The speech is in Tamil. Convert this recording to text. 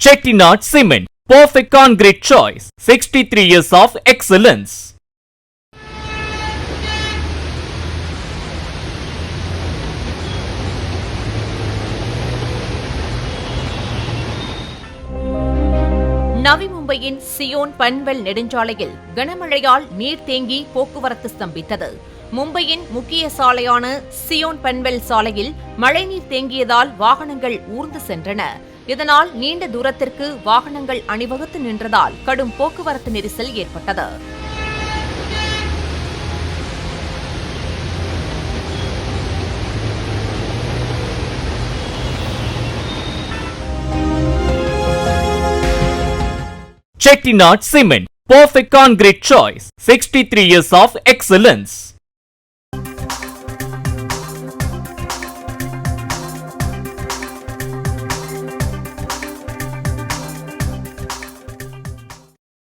Chettinad Cement, perfect concrete choice. 63 years of excellence. நவி மும்பையின் சியோன் பன்வெல் நெடுஞ்சாலையில் கனமழையால் நீர் தேங்கி போக்குவரத்து ஸ்தம்பித்தது. மும்பையின் முக்கிய சாலையான சியோன் பன்வெல் சாலையில் மழைநீர் தேங்கியதால் வாகனங்கள் ஊர்ந்து சென்றன. இதனால் நீண்ட தூரத்திற்கு வாகனங்கள் அணிவகுத்து நின்றதால் கடும் போக்குவரத்து நெரிசல் ஏற்பட்டது. Chettinad Cement, perfect concrete choice. 63 years of excellence.